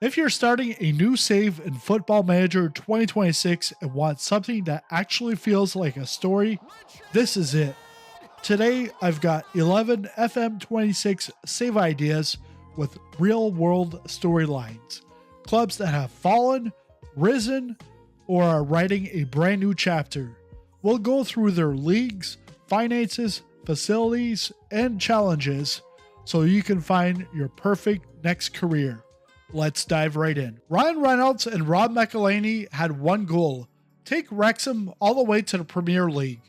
If you're starting a new save in Football Manager 2026 and want something that actually feels like a story, this is it. Today, I've got 11 FM26 save ideas with real-world storylines. Clubs that have fallen, risen, or are writing a brand new chapter. We'll go through their leagues, finances, facilities, and challenges so you can find your perfect next career. Let's dive right in. Ryan Reynolds and Rob McElhenney had one goal: take Wrexham all the way to the Premier League.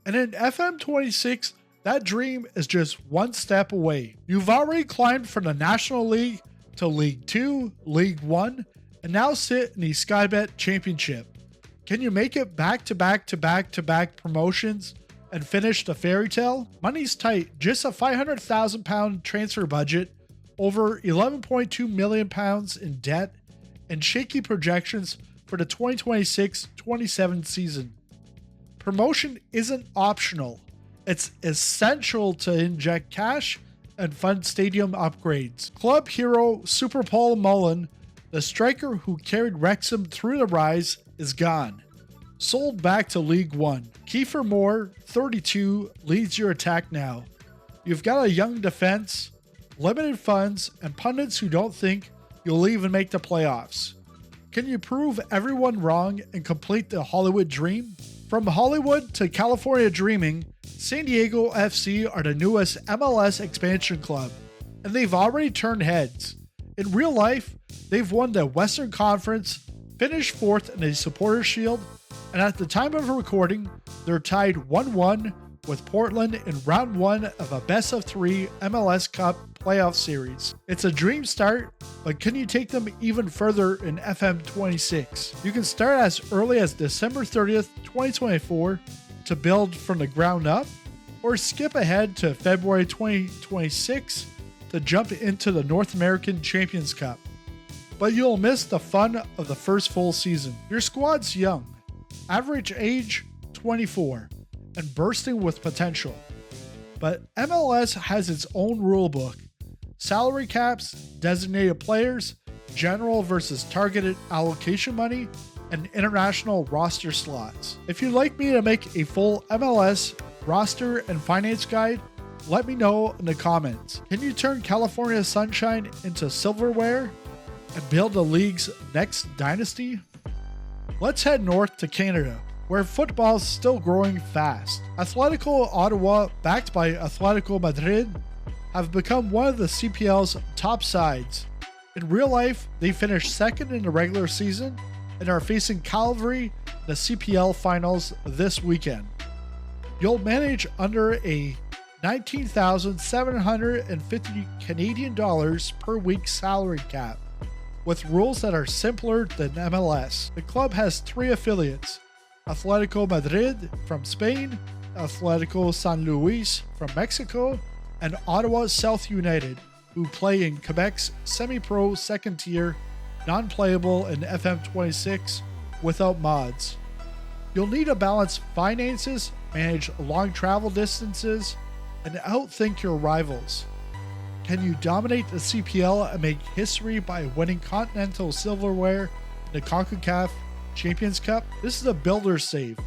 And in FM26, that dream is just one step away. You've already climbed from the National League to League 2, League 1, and now sit in the Sky Bet Championship. Can you make it back to back promotions and finish the fairy tale? Money's tight, just a £500,000 transfer budget, over £11.2 million in debt, and shaky projections for the 2026-27 season. Promotion isn't optional. It's essential to inject cash and fund stadium upgrades. Club hero Super Paul Mullen, the striker who carried Wrexham through the rise, is gone. Sold back to League 1. Kiefer Moore, 32, leads your attack now. You've got a young defense, limited funds, and pundits who don't think you'll even make the playoffs. Can you prove everyone wrong and complete the Hollywood dream? From Hollywood to California dreaming, San Diego FC are the newest MLS expansion club, and they've already turned heads. In real life, they've won the Western Conference, finished 4th in the Supporters Shield, and at the time of recording, they're tied 1-1 with Portland in round 1 of a best-of-3 MLS Cup playoff series. It's a dream start, but can you take them even further in FM26? You can start as early as December 30th, 2024 to build from the ground up, or skip ahead to February 2026 to jump into the North American Champions Cup. But you'll miss the fun of the first full season. Your squad's young, average age 24, and bursting with potential. But MLS has its own rulebook: salary caps, designated players, general versus targeted allocation money, and international roster slots. If you'd like me to make a full MLS roster and finance guide, let me know in the comments. Can you turn California sunshine into silverware and build the league's next dynasty? Let's head north to Canada, where football's still growing fast. Atlético Ottawa, backed by Atlético Madrid, have become one of the CPL's top sides. In real life, they finished second in the regular season and are facing Calgary in the CPL finals this weekend. You'll manage under a $19,750 Canadian dollars per week salary cap, with rules that are simpler than MLS. The club has 3 affiliates: Atlético Madrid from Spain, Atlético San Luis from Mexico, and Ottawa South United, who play in Quebec's semi-pro second tier, non-playable in FM26 without mods. You'll need to balance finances, manage long travel distances, and outthink your rivals. Can you dominate the CPL and make history by winning continental silverware in the CONCACAF Champions Cup? This is a builder's save.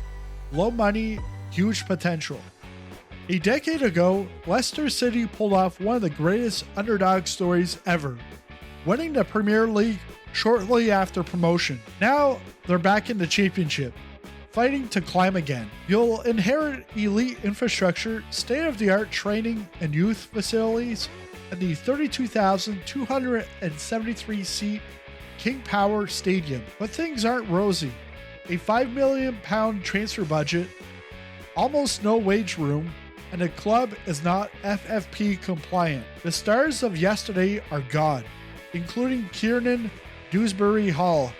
Low money, huge potential. A decade ago, Leicester City pulled off one of the greatest underdog stories ever, winning the Premier League shortly after promotion. Now, they're back in the Championship, fighting to climb again. You'll inherit elite infrastructure, state-of-the-art training and youth facilities, and the 32,273-seat King Power Stadium. But things aren't rosy. A £5 million transfer budget, almost no wage room, and the club is not FFP compliant. The stars of yesterday are gone, including Kiernan Dewsbury Hall.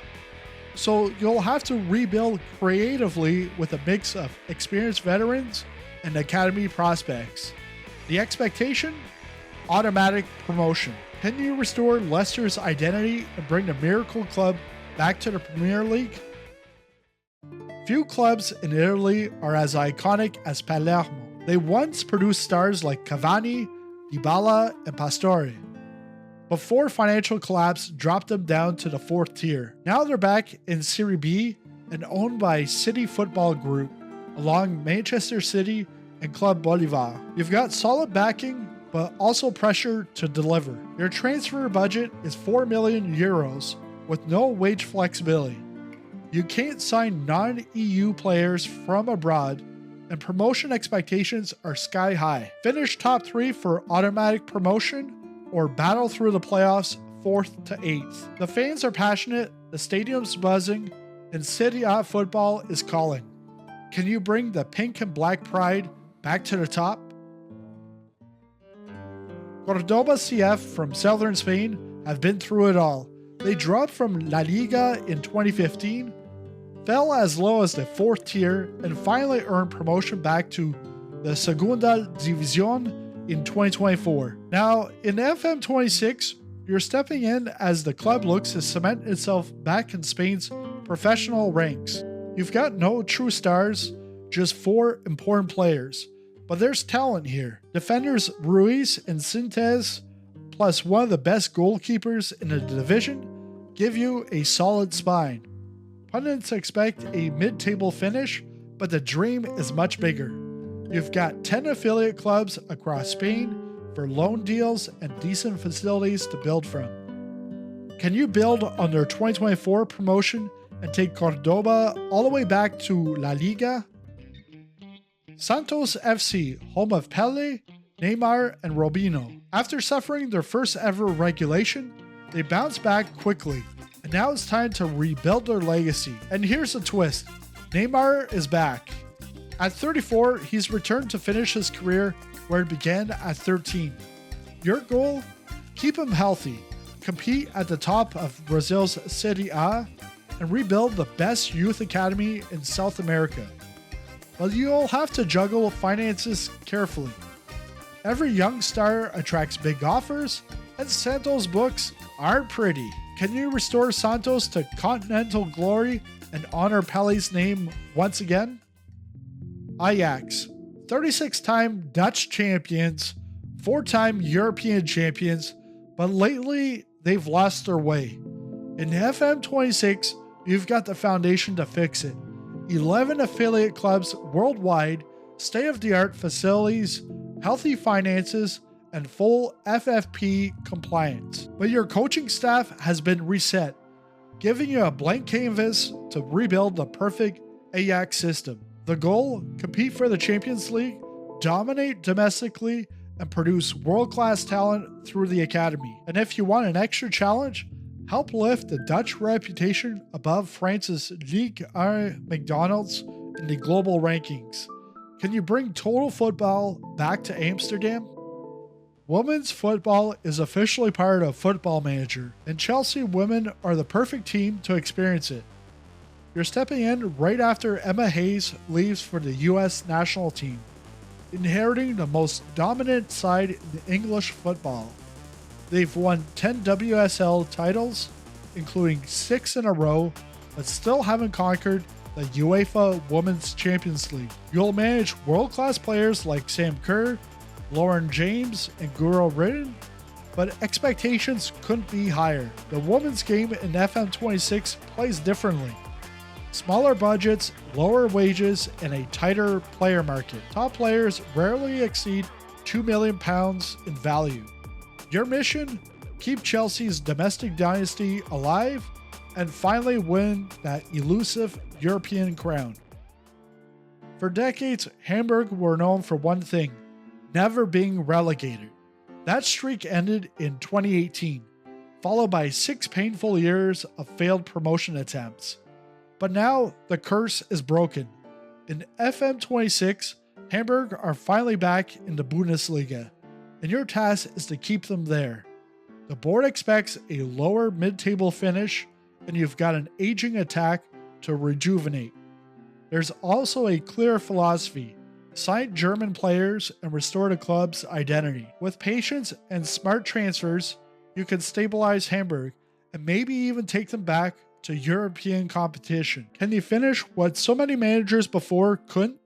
So you'll have to rebuild creatively with a mix of experienced veterans and academy prospects. The expectation? Automatic promotion. Can you restore Leicester's identity and bring the Miracle Club back to the Premier League? Few clubs in Italy are as iconic as Palermo. They once produced stars like Cavani, Dybala, and Pastore. before financial collapse dropped them down to the 4th tier. Now they're back in Serie B and owned by City Football Group, along Manchester City and Club Bolivar. You've got solid backing, but also pressure to deliver. Your transfer budget is 4 million euros with no wage flexibility. You can't sign non-EU players from abroad, and promotion expectations are sky high. Finish top 3 for automatic promotion or battle through the playoffs 4th to 8th. The fans are passionate, the stadium's buzzing, and Serie A football is calling. Can you bring the pink and black pride back to the top? Córdoba CF from southern Spain have been through it all. They dropped from La Liga in 2015, fell as low as the 4th tier, and finally earned promotion back to the Segunda División in 2024. Now, in FM26, you're stepping in as the club looks to cement itself back in Spain's professional ranks. You've got no true stars, just 4 important players. But there's talent here. Defenders Ruiz and Sintes, plus one of the best goalkeepers in the division, give you a solid spine. Pundits expect a mid-table finish, but the dream is much bigger. You've got 10 affiliate clubs across Spain for loan deals and decent facilities to build from. Can you build on their 2024 promotion and take Córdoba all the way back to La Liga? Santos FC, home of Pele, Neymar, and Robinho. After suffering their first ever regulation, they bounced back quickly, and now it's time to rebuild their legacy. And here's the twist. Neymar is back. At 34, he's returned to finish his career where it began at 13. Your goal? Keep him healthy, compete at the top of Brazil's Serie A, and rebuild the best youth academy in South America. But you'll have to juggle finances carefully. Every young star attracts big offers, and Santos' books aren't pretty. Can you restore Santos to continental glory and honor Pele's name once again? Ajax, 36-time Dutch champions, 4-time European champions, but lately they've lost their way. In FM26, you've got the foundation to fix it. 11 affiliate clubs worldwide, state-of-the-art facilities, healthy finances, and full FFP compliance. But your coaching staff has been reset, giving you a blank canvas to rebuild the perfect Ajax system. The goal? Compete for the Champions League, dominate domestically, and produce world-class talent through the academy. And if you want an extra challenge, help lift the Dutch reputation above France's Ligue 1 McDonald's in the global rankings. Can you bring total football back to Amsterdam? Women's football is officially part of Football Manager, and Chelsea women are the perfect team to experience it. You're stepping in right after Emma Hayes leaves for the US national team, inheriting the most dominant side in English football. They've won 10 WSL titles, including 6 in a row, but still haven't conquered the UEFA Women's Champions League. You'll manage world-class players like Sam Kerr, Lauren James, and Guro Ridden, but expectations couldn't be higher. The women's game in FM26 plays differently. Smaller budgets, lower wages, and a tighter player market. Top players rarely exceed £2 million in value. Your mission? Keep Chelsea's domestic dynasty alive and finally win that elusive European crown. For decades, Hamburg were known for one thing: never being relegated. That streak ended in 2018, followed by 6 painful years of failed promotion attempts. But now the curse is broken. In FM26, Hamburg are finally back in the Bundesliga, and your task is to keep them there. The board expects a lower mid-table finish, and you've got an aging attack to rejuvenate. There's also a clear philosophy: sign German players and restore the club's identity. With patience and smart transfers, you can stabilize Hamburg and maybe even take them back to European competition. Can you finish what so many managers before couldn't?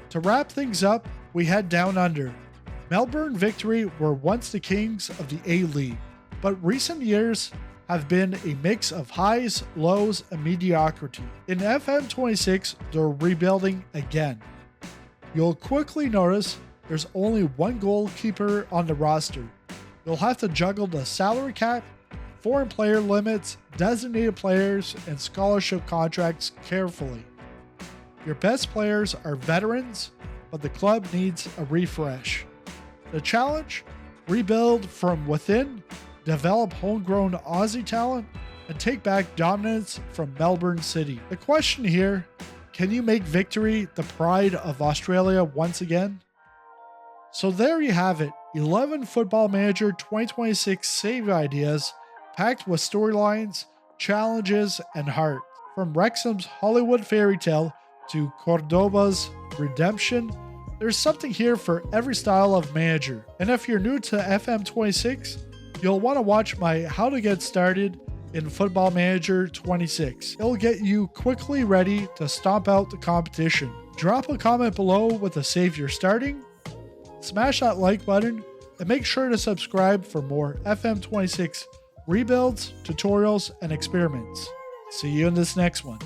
To wrap things up, we head down under. Melbourne Victory were once the kings of the A-League, but recent years have been a mix of highs, lows, and mediocrity. In FM26, they're rebuilding again. You'll quickly notice there's only one goalkeeper on the roster. You'll have to juggle the salary cap, foreign player limits, designated players, and scholarship contracts carefully. Your best players are veterans, but the club needs a refresh. The challenge? Rebuild from within, develop homegrown Aussie talent, and take back dominance from Melbourne City. The question here, can you make Victory the pride of Australia once again? So there you have it, 11 Football Manager 2026 save ideas packed with storylines, challenges, and heart. From Wrexham's Hollywood fairy tale to Córdoba's redemption, there's something here for every style of manager. And if you're new to FM26, you'll want to watch my How to Get Started in Football Manager 26. It'll get you quickly ready to stomp out the competition. Drop a comment below with the save you're starting, smash that like button, and make sure to subscribe for more FM26 rebuilds, tutorials, and experiments. See you in this next one.